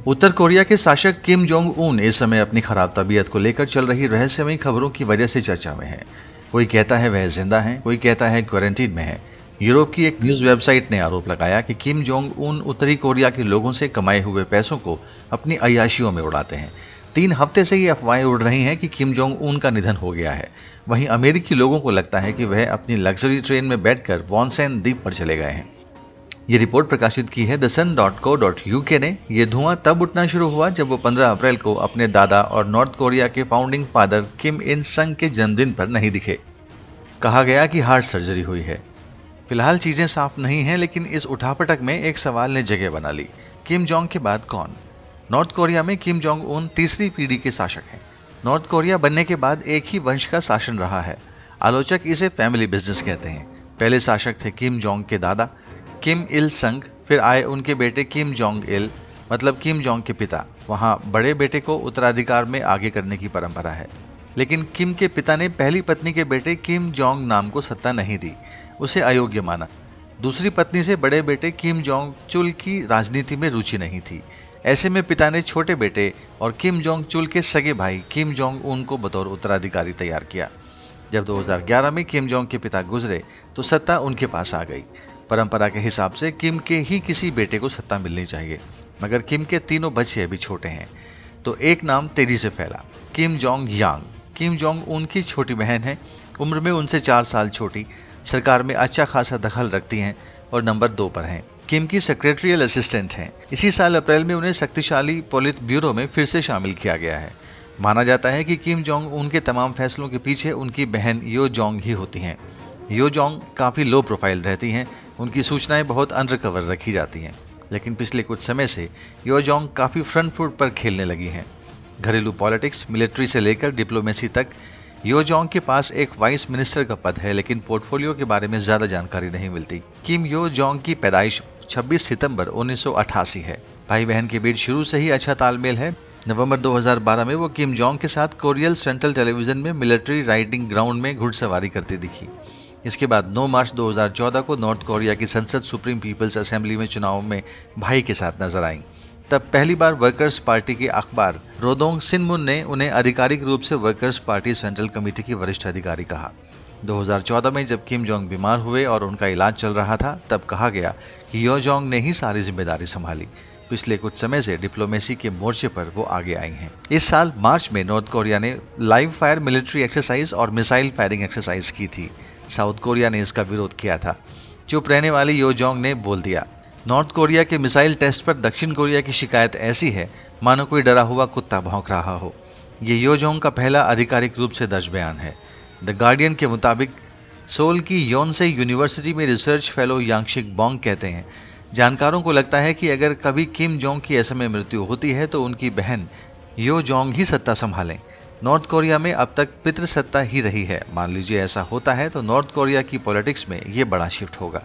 उत्तर Korea के शासक Kim Jong Un इस समय अपनी खराब तबीयत को लेकर चल रही रहस्यमयी खबरों की वजह से चर्चा में है। कोई कहता है वह जिंदा है, कोई कहता है क्वारंटीन में है। यूरोप की एक न्यूज वेबसाइट ने आरोप लगाया कि किम जोंग उन उत्तरी कोरिया के लोगों से कमाए हुए पैसों को अपनी अय्याशियों में उड़ाते हैं। 3 हफ्ते से ये अफवाहें उड़ रही हैं कि किम जोंग उन का निधन हो गया है। वहीं अमेरिकी लोगों को लगता है कि वह अपनी लग्जरी ट्रेन में बैठकर वॉनसेन द्वीप पर चले गए हैं। ये रिपोर्ट प्रकाशित की है thesun.co.uk ने। यह धुआं तब उठना शुरू हुआ जब वो 15 अप्रैल को अपने दादा और नॉर्थ कोरिया के फाउंडिंग फादर किम इन संग के जन्मदिन पर नहीं दिखे। कहा गया कि हार्ट सर्जरी हुई है। फिलहाल चीजें साफ नहीं हैं, लेकिन इस उठापटक में एक सवाल ने जगह बना ली। किम जोंग के बाद कौन? नॉर्थ कोरिया में किम जोंग उन तीसरी पीढ़ी के शासक हैं। नॉर्थ कोरिया बनने के बाद एक ही वंश का शासन रहा है। आलोचक इसे फैमिली बिजनेस कहते हैं। पहले शासक थे किम जोंग के दादा किम इल संग, फिर आए उनके बेटे किम जोंग इल, मतलब किम जोंग के पिता। वहां बड़े बेटे को उत्तराधिकार में आगे करने की परंपरा है, लेकिन किम के पिता ने पहली पत्नी के बेटे किम जोंग नाम को सत्ता नहीं दी, उसे अयोग्य माना। दूसरी पत्नी से बड़े बेटे किम जोंग चुल की राजनीति में रुचि नहीं थी। ऐसे में पिता ने छोटे बेटे और किम जोंग चुल के सगे भाई किम जोंग उन को बतौर उत्तराधिकारी तैयार किया। जब 2011 में किम जोंग के पिता गुजरे तो सत्ता उनके पास आ गई। परंपरा के हिसाब से किम के ही किसी बेटे को सत्ता मिलनी चाहिए, मगर किम के तीनों बच्चे अभी छोटे हैं, तो एक नाम तेजी से फैला, किम जोंग यांग। किम जोंग उनकी छोटी बहन है, उम्र में उनसे 4 साल छोटी, सरकार में अच्छा खासा दखल रखती हैं और नंबर 2 पर हैं। किम की सेक्रेटरियल असिस्टेंट हैं। इसी साल अप्रैल में उन्हें शक्तिशाली पोलित ब्यूरो में फिर से शामिल किया गया है। माना जाता है कि किम जोंग उनके तमाम फैसलों के पीछे उनकी बहन यो जोंग ही होती हैं। यो जोंग काफी लो प्रोफाइल रहती हैं, उनकी सूचनाएं बहुत अंडरकवर रखी जाती हैं, लेकिन पिछले कुछ समय से यो जोंग काफी फ्रंट फुट पर खेलने लगी हैं। घरेलू पॉलिटिक्स, मिलिट्री से लेकर डिप्लोमेसी तक यो जोंग के पास एक वाइस मिनिस्टर का पद है, लेकिन पोर्टफोलियो के बारे में ज्यादा जानकारी नहीं मिलती। किम यो जोंग की पैदाइश 26 सितंबर 1988 है। भाई बहन के बीच शुरू से ही अच्छा तालमेल है। नवंबर 2012 में वो किम जोंग के साथ कोरियल सेंट्रल टेलीविजन में मिलिट्री राइडिंग ग्राउंड में घुड़सवारी करती दिखी। इसके बाद 9 मार्च 2014 को नॉर्थ कोरिया की संसद सुप्रीम पीपल्स असेंबली में चुनाव में भाई के साथ नजर आईं। तब पहली बार वर्कर्स पार्टी के अखबार रोदोंग सिनमुन ने उन्हें आधिकारिक रूप से वर्कर्स पार्टी सेंट्रल कमेटी की वरिष्ठ अधिकारी कहा। 2014 में जब किम जोंग बीमार हुए और उनका इलाज चल रहा था, तब कहा गया कि यो जोंग ने ही सारी जिम्मेदारी संभाली। पिछले कुछ समय से डिप्लोमेसी के मोर्चे पर वो आगे आई हैं। इस साल मार्च में नॉर्थ कोरिया ने लाइव फायर मिलिट्री एक्सरसाइज और मिसाइल फायरिंग एक्सरसाइज की थी। साउथ कोरिया ने इसका विरोध किया था। चुप रहने वाली यो जोंग ने बोल दिया। नॉर्थ कोरिया के मिसाइल टेस्ट पर दक्षिण कोरिया की शिकायत ऐसी है मानो कोई डरा हुआ कुत्ता भौंक रहा हो। ये यो जोंग का पहला आधिकारिक रूप से दर्ज बयान है। द गार्डियन के मुताबिक सोल की योनसे यूनिवर्सिटी में रिसर्च फेलो यांगशिक बोंग कहते हैं, जानकारों को लगता है कि अगर कभी किम जोंग की ऐसे में मृत्यु होती है तो उनकी बहन यो जोंग ही सत्ता संभालें। नॉर्थ कोरिया में अब तक पितृसत्ता ही रही है। मान लीजिए ऐसा होता है तो नॉर्थ कोरिया की पॉलिटिक्स में ये बड़ा शिफ्ट होगा।